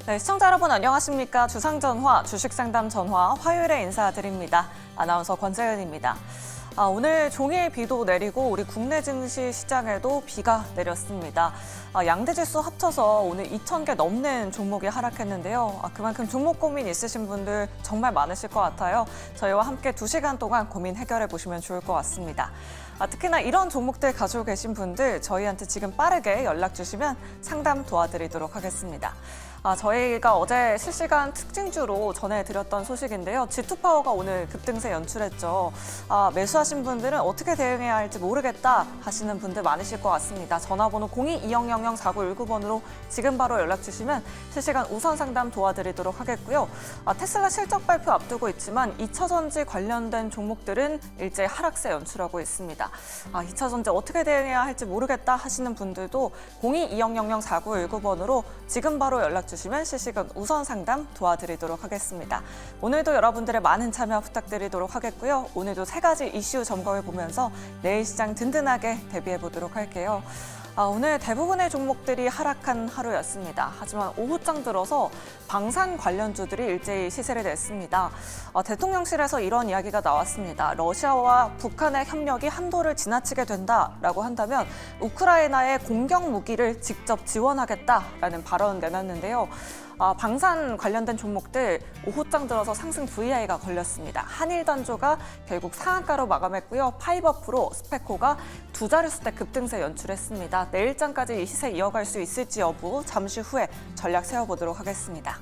네, 시청자 여러분 안녕하십니까? 주상전화, 주식상담전화 화요일에 인사드립니다. 아나운서 권재은입니다. 오늘 종일 비도 내리고 우리 국내 증시 시장에도 비가 내렸습니다. 양대지수 합쳐서 오늘 2,000개 넘는 종목이 하락했는데요. 그만큼 종목 고민 있으신 분들 정말 많으실 것 같아요. 저희와 함께 2시간 동안 고민 해결해 보시면 좋을 것 같습니다. 특히나 이런 종목들 가지고 계신 분들 저희한테 지금 빠르게 연락 주시면 상담 도와드리도록 하겠습니다. 저희가 어제 실시간 특징주로 전해드렸던 소식인데요. G2파워가 오늘 급등세 연출했죠. 매수하신 분들은 어떻게 대응해야 할지 모르겠다 하시는 분들 많으실 것 같습니다. 전화번호 02-2000-4919번으로 지금 바로 연락 주시면 실시간 우선 상담 도와드리도록 하겠고요. 테슬라 실적 발표 앞두고 있지만 2차전지 관련된 종목들은 일제히 하락세 연출하고 있습니다. 2차전지 어떻게 대응해야 할지 모르겠다 하시는 분들도 02-2000-4919번으로 지금 바로 연락 주시면 실시간 우선 상담 도와드리도록 하겠습니다. 오늘도 여러분들의 많은 참여 부탁드리도록 하겠고요. 오늘도 3가지 이슈 점검해 보면서 내일 시장 든든하게 대비해 보도록 할게요. 오늘 대부분의 종목들이 하락한 하루였습니다. 하지만 오후장 들어서 방산 관련주들이 일제히 시세를 냈습니다. 대통령실에서 이런 이야기가 나왔습니다. 러시아와 북한의 협력이 한도를 지나치게 된다라고 한다면 우크라이나의 공격 무기를 직접 지원하겠다라는 발언을 내놨는데요. 방산 관련된 종목들 오후장 들어서 상승 VI가 걸렸습니다. 한일단조가 결국 상한가로 마감했고요. 파이버프로, 스페코가 두 자릿수대 급등세 연출했습니다. 내일장까지 이 시세 이어갈 수 있을지 여부 잠시 후에 전략 세워보도록 하겠습니다.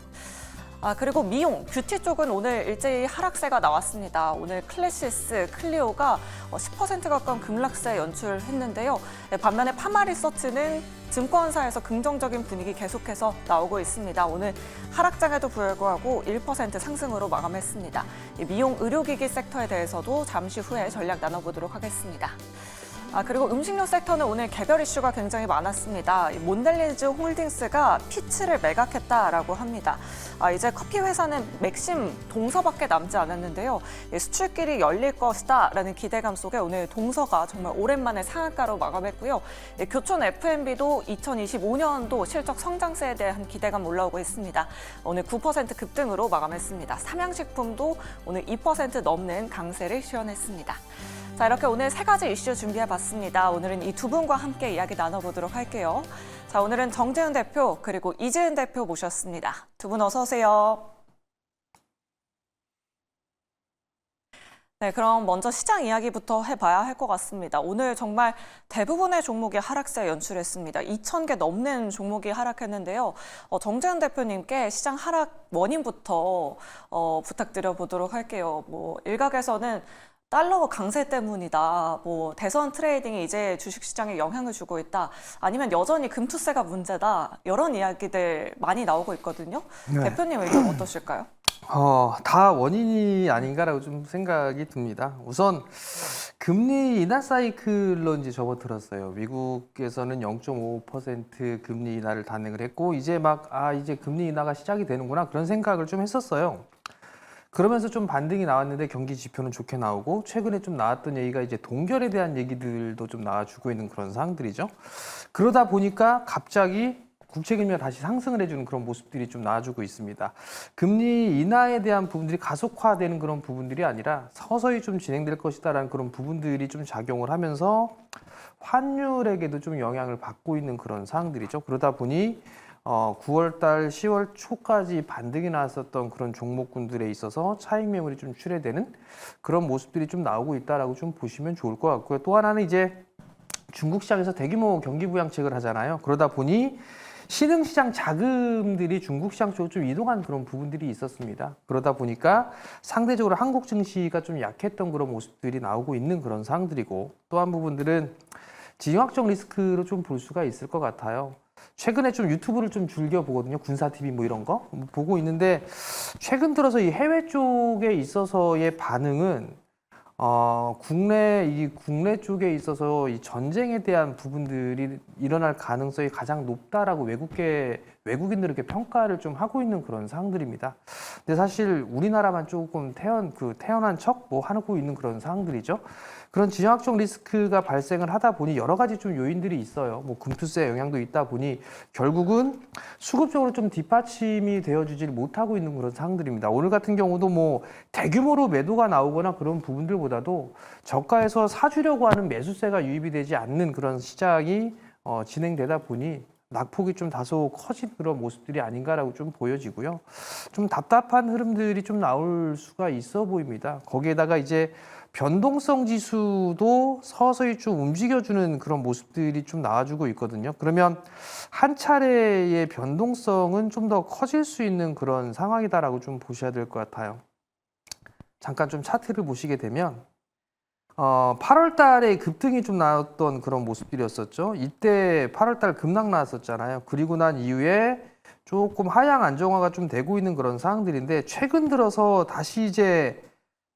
그리고 미용, 뷰티 쪽은 오늘 일제히 하락세가 나왔습니다. 오늘 클래시스, 클리오가 10% 가까운 급락세 연출했는데요. 반면에 파마리서치는 증권사에서 긍정적인 분위기 계속해서 나오고 있습니다. 오늘 하락장에도 불구하고 1% 상승으로 마감했습니다. 미용, 의료기기 섹터에 대해서도 잠시 후에 전략 나눠보도록 하겠습니다. 그리고 음식료 섹터는 오늘 개별 이슈가 굉장히 많았습니다. 몬델리즈 홀딩스가 피츠를 매각했다라고 합니다. 이제 커피 회사는 맥심 동서밖에 남지 않았는데요. 수출길이 열릴 것이다라는 기대감 속에 오늘 동서가 정말 오랜만에 상한가로 마감했고요. 교촌 F&B도 2025년도 실적 성장세에 대한 기대감 올라오고 있습니다. 오늘 9% 급등으로 마감했습니다. 삼양식품도 오늘 2% 넘는 강세를 시현했습니다. 자, 이렇게 오늘 3가지 이슈 준비해봤습니다. 오늘은 이 두 분과 함께 이야기 나눠보도록 할게요. 자, 오늘은 정재훈 대표 그리고 이재은 대표 모셨습니다. 두 분 어서 오세요. 네, 그럼 먼저 시장 이야기부터 해봐야 할 것 같습니다. 오늘 정말 대부분의 종목이 하락세 연출했습니다. 2,000개 넘는 종목이 하락했는데요. 정재훈 대표님께 시장 하락 원인부터 부탁드려보도록 할게요. 일각에서는 달러 강세 때문이다. 대선 트레이딩이 이제 주식시장에 영향을 주고 있다. 아니면 여전히 금투세가 문제다. 이런 이야기들 많이 나오고 있거든요. 네. 대표님 의견 어떠실까요? 다 원인이 아닌가라고 좀 생각이 듭니다. 우선 금리 인하 사이클로 이제 접어들었어요. 미국에서는 0.5% 금리 인하를 단행을 했고 이제 이제 금리 인하가 시작이 되는구나 그런 생각을 좀 했었어요. 그러면서 좀 반등이 나왔는데 경기 지표는 좋게 나오고 최근에 좀 나왔던 얘기가 이제 동결에 대한 얘기들도 좀 나와주고 있는 그런 상황들이죠. 그러다 보니까 갑자기 국채금리가 다시 상승을 해주는 그런 모습들이 좀 나와주고 있습니다. 금리 인하에 대한 부분들이 가속화되는 그런 부분들이 아니라 서서히 좀 진행될 것이다라는 그런 부분들이 좀 작용을 하면서 환율에게도 좀 영향을 받고 있는 그런 상황들이죠. 그러다 보니 9월달, 10월 초까지 반등이 나왔었던 그런 종목군들에 있어서 차익 매물이 좀 출회되는 그런 모습들이 좀 나오고 있다라고 좀 보시면 좋을 것 같고요. 또 하나는 이제 중국 시장에서 대규모 경기 부양책을 하잖아요. 그러다 보니 신흥시장 자금들이 중국 시장 쪽으로 좀 이동한 그런 부분들이 있었습니다. 그러다 보니까 상대적으로 한국 증시가 좀 약했던 그런 모습들이 나오고 있는 그런 상황들이고 또 한 부분들은 진영학적 리스크로 좀 볼 수가 있을 것 같아요. 최근에 좀 유튜브를 좀 즐겨 보거든요. 군사 TV 이런 거 보고 있는데 최근 들어서 이 해외 쪽에 있어서의 반응은 국내 쪽에 있어서 이 전쟁에 대한 부분들이 일어날 가능성이 가장 높다라고 외국계 외국인들은 이렇게 평가를 좀 하고 있는 그런 사항들입니다. 근데 사실 우리나라만 조금 태어난 척 뭐 하고 있는 그런 사항들이죠. 그런 지정학적 리스크가 발생을 하다 보니 여러 가지 좀 요인들이 있어요. 뭐 금투세 영향도 있다 보니 결국은 수급적으로 좀 뒷받침이 되어주질 못하고 있는 그런 상황들입니다. 오늘 같은 경우도 뭐 대규모로 매도가 나오거나 그런 부분들보다도 저가에서 사주려고 하는 매수세가 유입이 되지 않는 그런 시장이 진행되다 보니 낙폭이 좀 다소 커진 그런 모습들이 아닌가라고 좀 보여지고요. 좀 답답한 흐름들이 좀 나올 수가 있어 보입니다. 거기에다가 이제 변동성 지수도 서서히 좀 움직여주는 그런 모습들이 좀 나와주고 있거든요. 그러면 한 차례의 변동성은 좀 더 커질 수 있는 그런 상황이다라고 좀 보셔야 될 것 같아요. 잠깐 좀 차트를 보시게 되면 8월 달에 급등이 좀 나왔던 그런 모습들이었었죠. 이때 8월 달 급락 나왔었잖아요. 그리고 난 이후에 조금 하향 안정화가 좀 되고 있는 그런 상황들인데 최근 들어서 다시 이제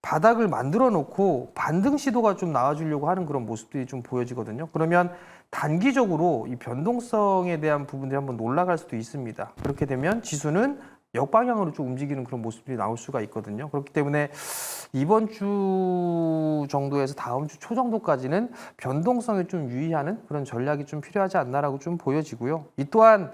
바닥을 만들어 놓고 반등 시도가 좀 나와주려고 하는 그런 모습들이 좀 보여지거든요. 그러면 단기적으로 이 변동성에 대한 부분들이 한번 올라갈 수도 있습니다. 그렇게 되면 지수는 역방향으로 좀 움직이는 그런 모습들이 나올 수가 있거든요. 그렇기 때문에 이번 주 정도에서 다음 주 초 정도까지는 변동성에 좀 유의하는 그런 전략이 좀 필요하지 않나라고 좀 보여지고요. 이 또한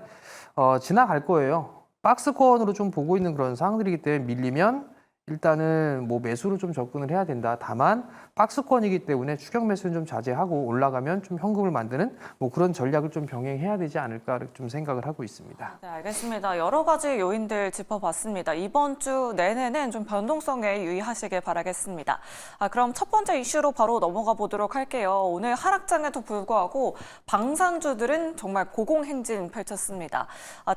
지나갈 거예요. 박스권으로 좀 보고 있는 그런 상황들이기 때문에 밀리면 일단은 뭐 매수로 좀 접근을 해야 된다. 다만 박스권이기 때문에 추격 매수는 좀 자제하고 올라가면 좀 현금을 만드는 뭐 그런 전략을 좀 병행해야 되지 않을까 좀 생각을 하고 있습니다. 네, 알겠습니다. 여러 가지 요인들 짚어봤습니다. 이번 주 내내는 좀 변동성에 유의하시길 바라겠습니다. 그럼 첫 번째 이슈로 바로 넘어가 보도록 할게요. 오늘 하락장에도 불구하고 방산주들은 정말 고공행진 펼쳤습니다.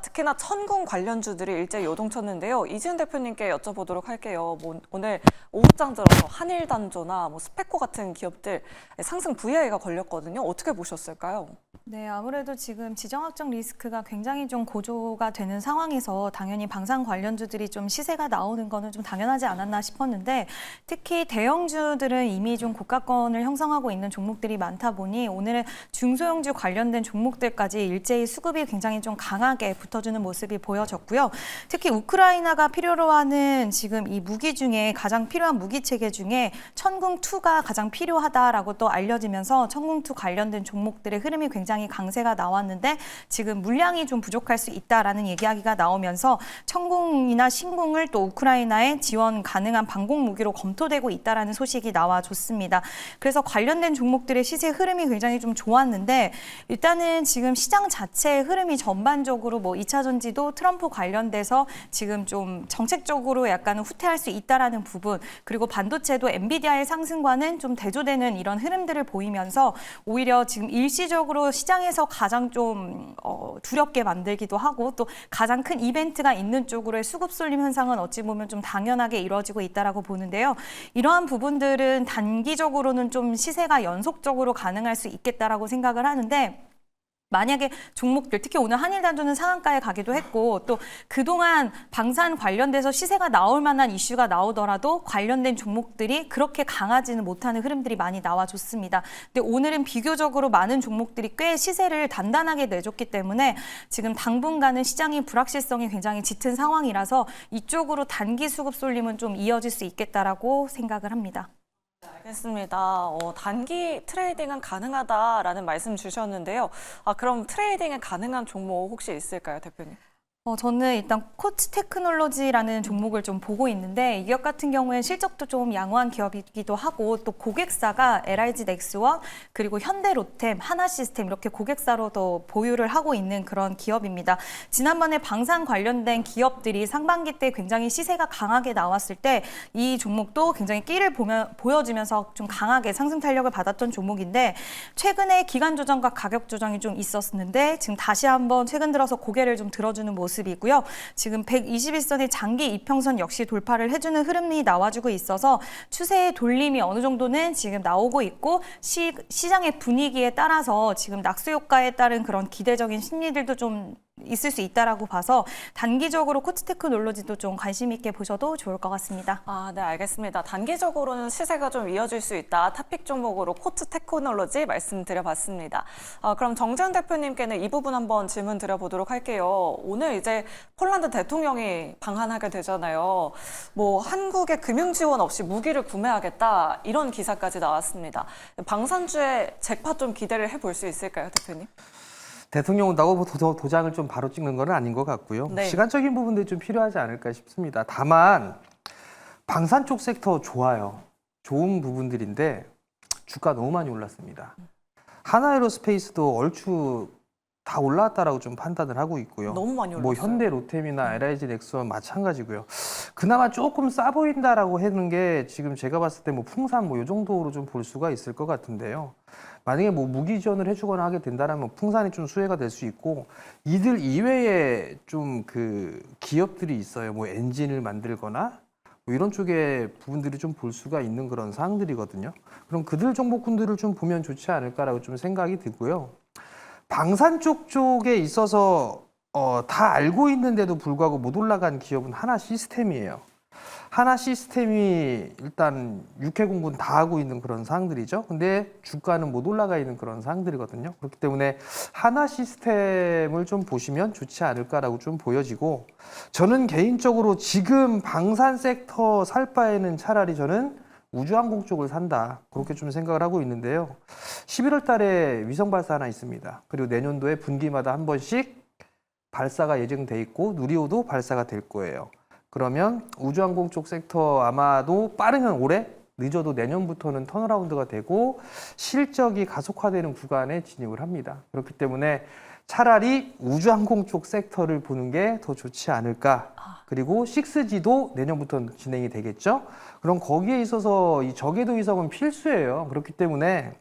특히나 천군 관련주들이 일제히 요동쳤는데요. 이지은 대표님께 여쭤보도록 할게요. 뭐 오늘 오후장 들어서 한일단조나 뭐 스페코 같은 기업들 상승 VI가 걸렸거든요. 어떻게 보셨을까요? 네, 아무래도 지금 지정학적 리스크가 굉장히 좀 고조가 되는 상황에서 당연히 방산 관련주들이 좀 시세가 나오는 거는 좀 당연하지 않았나 싶었는데 특히 대형주들은 이미 좀 고가권을 형성하고 있는 종목들이 많다 보니 오늘은 중소형주 관련된 종목들까지 일제히 수급이 굉장히 좀 강하게 붙어주는 모습이 보여졌고요. 특히 우크라이나가 필요로 하는 지금 이 무기 중에 가장 필요한 무기 체계 중에 천궁2가 가장 필요하다라고 또 알려지면서 천궁2 관련된 종목들의 흐름이 굉장히 강세가 나왔는데 지금 물량이 좀 부족할 수 있다라는 이야기가 나오면서 천궁이나 신궁을 또 우크라이나에 지원 가능한 방공 무기로 검토되고 있다라는 소식이 나와줬습니다. 그래서 관련된 종목들의 시세 흐름이 굉장히 좀 좋았는데 일단은 지금 시장 자체의 흐름이 전반적으로 뭐 2차 전지도 트럼프 관련돼서 지금 좀 정책적으로 약간 후퇴할 수 있다라는 부분 그리고 반도체도 엔비디아의 상승과는 좀 대조되는 이런 흐름들을 보이면서 오히려 지금 일시적으로 시장에서 가장 좀 두렵게 만들기도 하고 또 가장 큰 이벤트가 있는 쪽으로의 수급 쏠림 현상은 어찌 보면 좀 당연하게 이루어지고 있다라고 보는데요. 이러한 부분들은 단기적으로는 좀 시세가 연속적으로 가능할 수 있겠다라고 생각을 하는데 만약에 종목들, 특히 오늘 한일단조는 상한가에 가기도 했고 또 그동안 방산 관련돼서 시세가 나올 만한 이슈가 나오더라도 관련된 종목들이 그렇게 강하지는 못하는 흐름들이 많이 나와줬습니다. 근데 오늘은 비교적으로 많은 종목들이 꽤 시세를 단단하게 내줬기 때문에 지금 당분간은 시장이 불확실성이 굉장히 짙은 상황이라서 이쪽으로 단기 수급 쏠림은 좀 이어질 수 있겠다라고 생각을 합니다. 알겠습니다. 단기 트레이딩은 가능하다라는 말씀 주셨는데요. 그럼 트레이딩에 가능한 종목 혹시 있을까요, 대표님? 저는 일단 코츠 테크놀로지라는 종목을 좀 보고 있는데 이 기업 같은 경우에는 실적도 좀 양호한 기업이기도 하고 또 고객사가 LIG 넥스원 그리고 현대로템, 하나시스템 이렇게 고객사로도 보유를 하고 있는 그런 기업입니다. 지난번에 방산 관련된 기업들이 상반기 때 굉장히 시세가 강하게 나왔을 때 이 종목도 굉장히 끼를 보여주면서 좀 강하게 상승 탄력을 받았던 종목인데 최근에 기간 조정과 가격 조정이 좀 있었는데 지금 다시 한번 최근 들어서 고개를 좀 들어주는 모습이고요. 지금 121선의 장기 이평선 역시 돌파를 해주는 흐름이 나와주고 있어서 추세의 돌림이 어느 정도는 지금 나오고 있고 시장의 분위기에 따라서 지금 낙수 효과에 따른 그런 기대적인 심리들도 좀 있을 수 있다라고 봐서 단기적으로 코트 테크놀로지도 좀 관심 있게 보셔도 좋을 것 같습니다. 아, 네, 알겠습니다. 단기적으로는 시세가 좀 이어질 수 있다. 탑픽 종목으로 코트 테크놀로지 말씀드려봤습니다. 그럼 정재현 대표님께는 이 부분 한번 질문 드려보도록 할게요. 오늘 이제 폴란드 대통령이 방한하게 되잖아요. 뭐 한국의 금융 지원 없이 무기를 구매하겠다 이런 기사까지 나왔습니다. 방산주의 잭팟 좀 기대를 해볼 수 있을까요, 대표님? 대통령 온다고 도장을 좀 바로 찍는 건 아닌 것 같고요. 네. 시간적인 부분들이 좀 필요하지 않을까 싶습니다. 다만 방산 쪽 섹터 좋아요. 좋은 부분들인데 주가 너무 많이 올랐습니다. 하나에로스페이스도 얼추 다 올라왔다라고 좀 판단을 하고 있고요. 너무 많이 올랐어요. 뭐 현대, 로템이나 LIG, 넥스원 마찬가지고요. 그나마 조금 싸 보인다라고 하는 게 지금 제가 봤을 때 뭐 풍산 뭐 이 정도로 좀 볼 수가 있을 것 같은데요. 만약에 뭐 무기 지원을 해주거나 하게 된다면 풍산이 좀 수혜가 될 수 있고 이들 이외에 좀 그 기업들이 있어요. 뭐 엔진을 만들거나 뭐 이런 쪽의 부분들이 좀 볼 수가 있는 그런 사항들이거든요. 그럼 그들 종목군들을 좀 보면 좋지 않을까라고 좀 생각이 들고요. 방산 쪽에 있어서 다 알고 있는데도 불구하고 못 올라간 기업은 하나 시스템이에요. 하나 시스템이 일단 육해공군 다 하고 있는 그런 사항들이죠. 근데 주가는 못 올라가 있는 그런 사항들이거든요. 그렇기 때문에 하나 시스템을 좀 보시면 좋지 않을까라고 좀 보여지고 저는 개인적으로 지금 방산 섹터 살 바에는 차라리 저는 우주항공 쪽을 산다. 그렇게 좀 생각을 하고 있는데요. 11월 달에 위성 발사 하나 있습니다. 그리고 내년도에 분기마다 한 번씩 발사가 예정돼 있고 누리호도 발사가 될 거예요. 그러면 우주항공 쪽 섹터 아마도 빠르면 올해, 늦어도 내년부터는 턴어라운드가 되고 실적이 가속화되는 구간에 진입을 합니다. 그렇기 때문에 차라리 우주항공 쪽 섹터를 보는 게 더 좋지 않을까. 그리고 6G도 내년부터 진행이 되겠죠. 그럼 거기에 있어서 이 저궤도 위성은 필수예요. 그렇기 때문에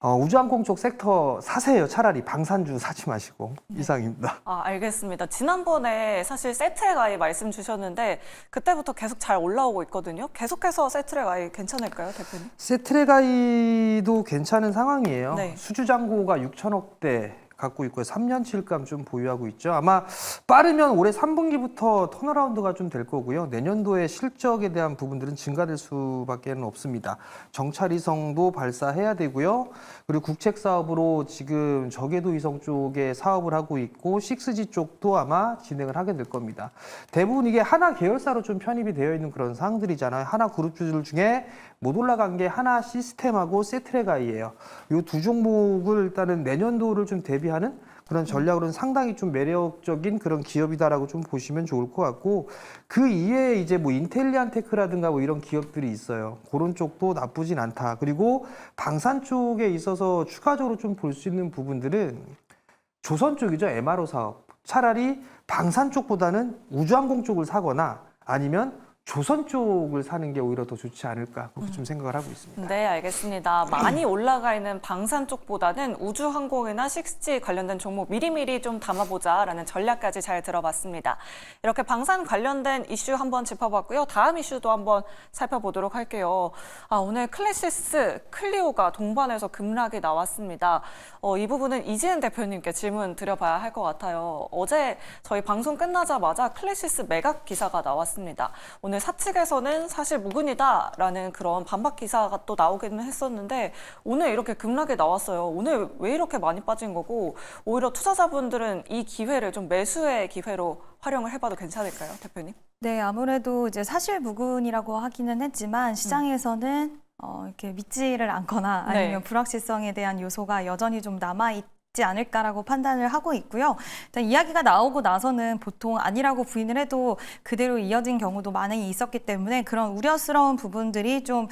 우주항공 쪽 섹터 사세요. 차라리 방산주 사지 마시고. 이상입니다. 알겠습니다. 지난번에 사실 세트랙 아이 말씀 주셨는데 그때부터 계속 잘 올라오고 있거든요. 계속해서 세트랙 아이 괜찮을까요, 대표님? 세트레가이도 괜찮은 상황이에요. 네. 수주잔고가 6천억대 갖고 있고요. 3년치일감 좀 보유하고 있죠. 아마 빠르면 올해 3분기부터 턴어라운드가 좀 될 거고요. 내년도에 실적에 대한 부분들은 증가될 수밖에 없습니다. 정찰위성도 발사해야 되고요. 그리고 국책 사업으로 지금 저궤도 위성 쪽에 사업을 하고 있고 6G 쪽도 아마 진행을 하게 될 겁니다. 대부분 이게 하나 계열사로 좀 편입이 되어 있는 그런 사항들이잖아요. 하나 그룹주들 중에 못 올라간 게 하나 시스템하고 세트레가이예요. 이 두 종목을 일단은 내년도를 좀 대비하는 그런 전략으로는 상당히 좀 매력적인 그런 기업이다라고 좀 보시면 좋을 것 같고 그 이외에 이제 뭐 인텔리안테크라든가 뭐 이런 기업들이 있어요. 그런 쪽도 나쁘진 않다. 그리고 방산 쪽에 있어서 추가적으로 좀 볼 수 있는 부분들은 조선 쪽이죠. MRO 사업. 차라리 방산 쪽보다는 우주항공 쪽을 사거나 아니면 조선 쪽을 사는 게 오히려 더 좋지 않을까 그렇게 좀 생각을 하고 있습니다. 네, 알겠습니다. 많이 올라가 있는 방산 쪽보다는 우주항공이나 6G 관련된 종목 미리미리 좀 담아보자라는 전략까지 잘 들어봤습니다. 이렇게 방산 관련된 이슈 한번 짚어봤고요. 다음 이슈도 한번 살펴보도록 할게요. 오늘 클래시스, 클리오가 동반해서 급락이 나왔습니다. 이 부분은 이지은 대표님께 질문 드려봐야 할 것 같아요. 어제 저희 방송 끝나자마자 클래시스 매각 기사가 나왔습니다. 오늘 사측에서는 사실 무근이다라는 그런 반박 기사가 또 나오기는 했었는데 오늘 이렇게 급락이 나왔어요. 오늘 왜 이렇게 많이 빠진 거고 오히려 투자자분들은 이 기회를 좀 매수의 기회로 활용을 해봐도 괜찮을까요, 대표님? 네, 아무래도 이제 사실 무근이라고 하기는 했지만 시장에서는 이렇게 믿지를 않거나 아니면 네. 불확실성에 대한 요소가 여전히 좀 남아있지 않을까라고 판단을 하고 있고요. 일단 이야기가 나오고 나서는 보통 아니라고 부인을 해도 그대로 이어진 경우도 많이 있었기 때문에 그런 우려스러운 부분들이 좀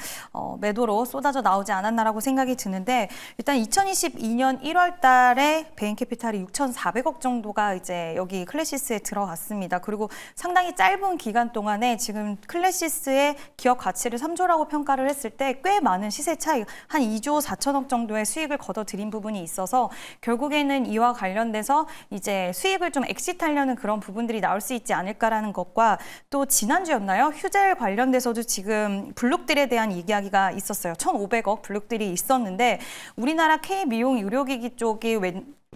매도로 쏟아져 나오지 않았나라고 생각이 드는데 일단 2022년 1월 달에 베인캐피탈이 6,400억 정도가 이제 여기 클래시스에 들어갔습니다. 그리고 상당히 짧은 기간 동안에 지금 클래시스의 기업 가치를 3조라고 평가를 했을 때 꽤 많은 시세 차이, 한 2조 4천억 정도의 수익을 거둬들인 부분이 있어서 결국에는 이와 관련돼서 이제 수익을 좀 엑시트하려는 그런 부분들이 나올 수 있지 않을까라는 것과 또 지난주였나요? 휴젤 관련돼서도 지금 블록들에 대한 이야기가 있었어요. 1,500억 블록들이 있었는데 우리나라 K미용 의료기기 쪽이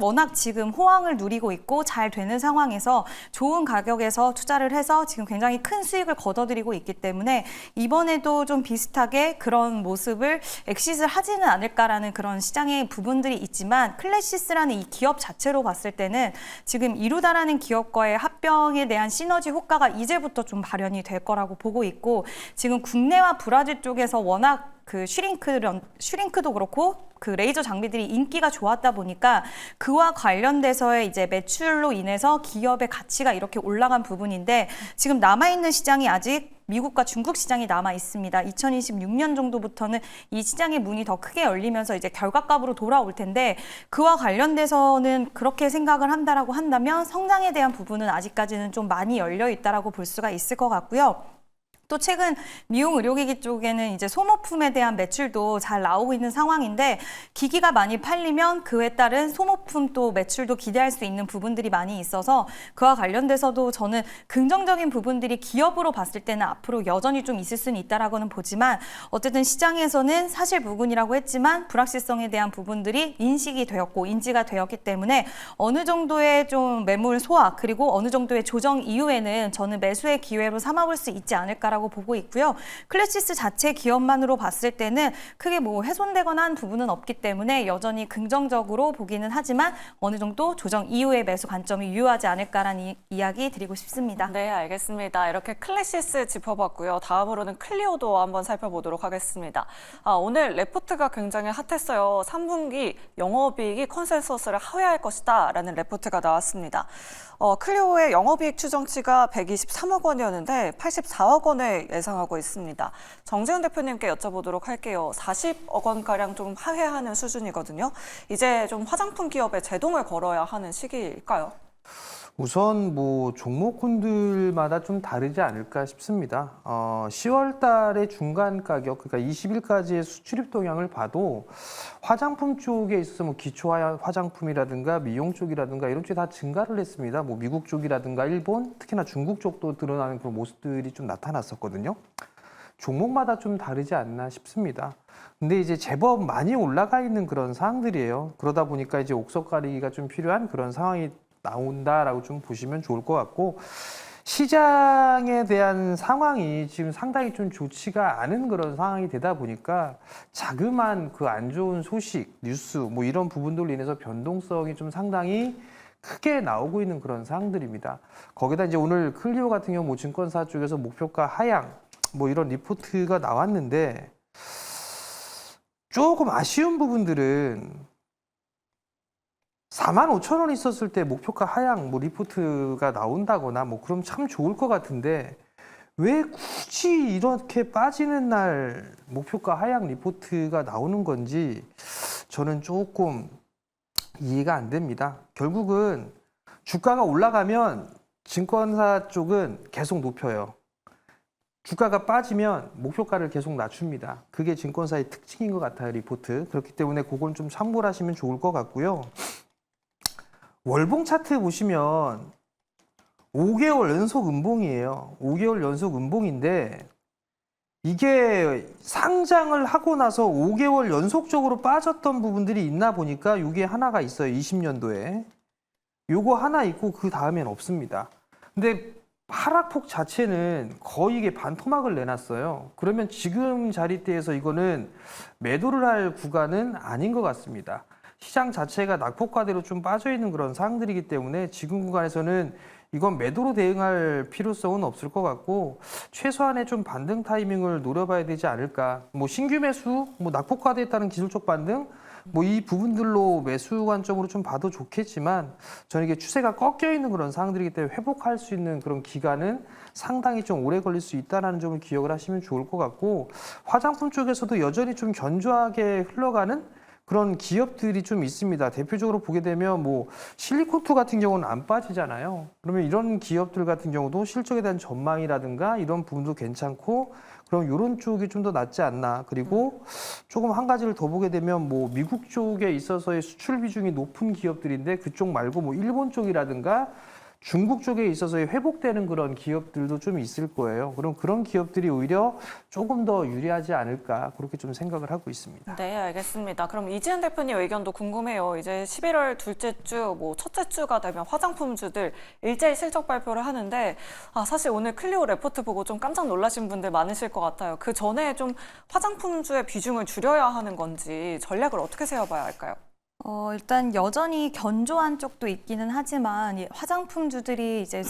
워낙 지금 호황을 누리고 있고 잘 되는 상황에서 좋은 가격에서 투자를 해서 지금 굉장히 큰 수익을 거둬들이고 있기 때문에 이번에도 좀 비슷하게 그런 모습을 엑싯을 하지는 않을까라는 그런 시장의 부분들이 있지만 클래시스라는 이 기업 자체로 봤을 때는 지금 이루다라는 기업과의 합병에 대한 시너지 효과가 이제부터 좀 발현이 될 거라고 보고 있고 지금 국내와 브라질 쪽에서 워낙 그 슈링크도 그렇고 그 레이저 장비들이 인기가 좋았다 보니까 그와 관련돼서의 이제 매출로 인해서 기업의 가치가 이렇게 올라간 부분인데 지금 남아있는 시장이 아직 미국과 중국 시장이 남아 있습니다. 2026년 정도부터는 이 시장의 문이 더 크게 열리면서 이제 결과값으로 돌아올 텐데 그와 관련돼서는 그렇게 생각을 한다라고 한다면 성장에 대한 부분은 아직까지는 좀 많이 열려 있다라고 볼 수가 있을 것 같고요. 또 최근 미용 의료기기 쪽에는 이제 소모품에 대한 매출도 잘 나오고 있는 상황인데 기기가 많이 팔리면 그에 따른 소모품 또 매출도 기대할 수 있는 부분들이 많이 있어서 그와 관련돼서도 저는 긍정적인 부분들이 기업으로 봤을 때는 앞으로 여전히 좀 있을 수는 있다라고는 보지만 어쨌든 시장에서는 사실 무근이라고 했지만 불확실성에 대한 부분들이 인식이 되었고 인지가 되었기 때문에 어느 정도의 좀 매물 소화 그리고 어느 정도의 조정 이후에는 저는 매수의 기회로 삼아볼 수 있지 않을까라고 보고 있고요. 클래시스 자체 기업만으로 봤을 때는 크게 뭐 훼손되거나 한 부분은 없기 때문에 여전히 긍정적으로 보기는 하지만 어느 정도 조정 이후의 매수 관점이 유효하지 않을까라는 이야기 드리고 싶습니다. 네, 알겠습니다. 이렇게 클래시스 짚어봤고요. 다음으로는 클리오도 한번 살펴보도록 하겠습니다. 오늘 레포트가 굉장히 핫했어요. 3분기 영업이익이 컨센서스를 하회할 것이다 라는 레포트가 나왔습니다. 클리오의 영업이익 추정치가 123억 원이었는데 84억 원을 예상하고 있습니다. 정재훈 대표님께 여쭤보도록 할게요. 40억 원가량 좀 하회하는 수준이거든요. 이제 좀 화장품 기업에 제동을 걸어야 하는 시기일까요? 우선 뭐 종목군들마다 좀 다르지 않을까 싶습니다. 10월 달의 중간 가격, 그러니까 20일까지의 수출입 동향을 봐도 화장품 쪽에 있어서 뭐 기초 화장품이라든가 미용 쪽이라든가 이런 쪽이 다 증가를 했습니다. 뭐 미국 쪽이라든가 일본, 특히나 중국 쪽도 드러나는 그런 모습들이 좀 나타났었거든요. 종목마다 좀 다르지 않나 싶습니다. 근데 이제 제법 많이 올라가 있는 그런 상황들이에요. 그러다 보니까 이제 옥석 가리기가 좀 필요한 그런 상황이 나온다라고 좀 보시면 좋을 것 같고 시장에 대한 상황이 지금 상당히 좀 좋지가 않은 그런 상황이 되다 보니까 자그마한 그 안 좋은 소식, 뉴스 뭐 이런 부분들로 인해서 변동성이 좀 상당히 크게 나오고 있는 그런 상황들입니다. 거기다 이제 오늘 클리오 같은 경우 뭐 증권사 쪽에서 목표가 하향 뭐 이런 리포트가 나왔는데 조금 아쉬운 부분들은 45,000원 있었을 때 목표가 하향 뭐 리포트가 나온다거나 뭐 그럼 참 좋을 것 같은데 왜 굳이 이렇게 빠지는 날 목표가 하향 리포트가 나오는 건지 저는 조금 이해가 안 됩니다. 결국은 주가가 올라가면 증권사 쪽은 계속 높여요. 주가가 빠지면 목표가를 계속 낮춥니다. 그게 증권사의 특징인 것 같아요, 리포트. 그렇기 때문에 그건 좀 참고를 하시면 좋을 것 같고요. 월봉 차트 보시면 5개월 연속 음봉이에요. 5개월 연속 음봉인데 이게 상장을 하고 나서 5개월 연속적으로 빠졌던 부분들이 있나 보니까 이게 하나가 있어요. 20년도에. 요거 하나 있고 그 다음엔 없습니다. 근데 하락폭 자체는 거의 이게 반토막을 내놨어요. 그러면 지금 자리대에서 이거는 매도를 할 구간은 아닌 것 같습니다. 시장 자체가 낙폭과대로 좀 빠져있는 그런 상황들이기 때문에 지금 구간에서는 이건 매도로 대응할 필요성은 없을 것 같고 최소한의 좀 반등 타이밍을 노려봐야 되지 않을까. 뭐 신규 매수, 뭐 낙폭과대에 따른 기술적 반등, 뭐 이 부분들로 매수 관점으로 좀 봐도 좋겠지만 저는 이게 추세가 꺾여 있는 그런 상황들이기 때문에 회복할 수 있는 그런 기간은 상당히 좀 오래 걸릴 수 있다는 점을 기억을 하시면 좋을 것 같고 화장품 쪽에서도 여전히 좀 견조하게 흘러가는 그런 기업들이 좀 있습니다. 대표적으로 보게 되면 뭐 실리콘투 같은 경우는 안 빠지잖아요. 그러면 이런 기업들 같은 경우도 실적에 대한 전망이라든가 이런 부분도 괜찮고 그럼 이런 쪽이 좀 더 낫지 않나. 그리고 조금 한 가지를 더 보게 되면 뭐 미국 쪽에 있어서의 수출 비중이 높은 기업들인데 그쪽 말고 뭐 일본 쪽이라든가 중국 쪽에 있어서 회복되는 그런 기업들도 좀 있을 거예요. 그럼 그런 기업들이 오히려 조금 더 유리하지 않을까 그렇게 좀 생각을 하고 있습니다. 네, 알겠습니다. 그럼 이지은 대표님 의견도 궁금해요. 이제 11월 둘째 주, 첫째 주가 되면 화장품주들 일제히 실적 발표를 하는데 사실 오늘 클리오 레포트 보고 좀 깜짝 놀라신 분들 많으실 것 같아요. 그 전에 좀 화장품주의 비중을 줄여야 하는 건지 전략을 어떻게 세워봐야 할까요? 일단 여전히 견조한 쪽도 있기는 하지만 이 화장품주들이 이제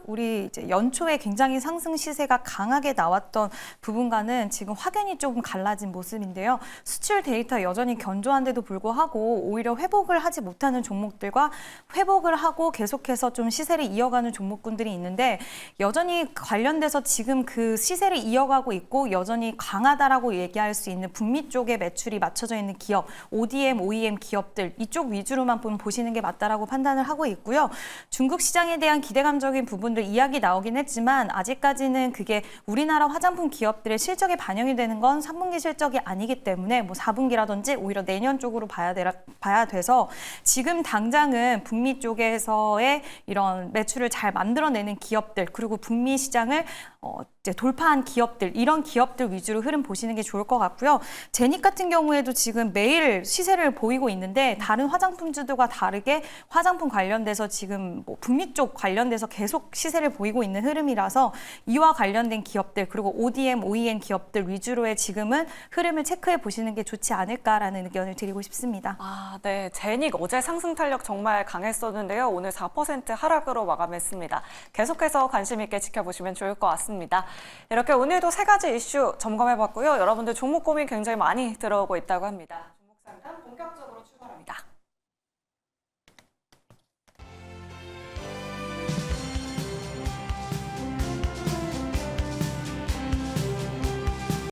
우리 이제 연초에 굉장히 상승 시세가 강하게 나왔던 부분과는 지금 확연히 조금 갈라진 모습인데요. 수출 데이터 여전히 견조한데도 불구하고 오히려 회복을 하지 못하는 종목들과 회복을 하고 계속해서 좀 시세를 이어가는 종목군들이 있는데 여전히 관련돼서 지금 그 시세를 이어가고 있고 여전히 강하다라고 얘기할 수 있는 북미 쪽에 매출이 맞춰져 있는 기업, ODM, OEM 기업들 이쪽 위주로만 보시는 게 맞다라고 판단을 하고 있고요. 중국 시장에 대한 기대감적인 부분들 이야기 나오긴 했지만 아직까지는 그게 우리나라 화장품 기업들의 실적에 반영이 되는 건 3분기 실적이 아니기 때문에 4분기라든지 오히려 내년 쪽으로 봐야 돼서 지금 당장은 북미 쪽에서의 이런 매출을 잘 만들어내는 기업들 그리고 북미 시장을 이제 돌파한 기업들 이런 기업들 위주로 흐름 보시는 게 좋을 것 같고요. 제닉 같은 경우에도 지금 매일 시세를 보이고 있는데 다른 화장품주들과 다르게 화장품 관련돼서 지금 북미 쪽 관련돼서 계속 시세를 보이고 있는 흐름이라서 이와 관련된 기업들 그리고 ODM, OEM 기업들 위주로의 지금은 흐름을 체크해 보시는 게 좋지 않을까라는 의견을 드리고 싶습니다. 네. 제닉 어제 상승 탄력 정말 강했었는데요. 오늘 4% 하락으로 마감했습니다. 계속해서 관심 있게 지켜보시면 좋을 것 같습니다. 이렇게 오늘도 3가지 이슈 점검해봤고요. 여러분들 종목 고민 굉장히 많이 들어오고 있다고 합니다.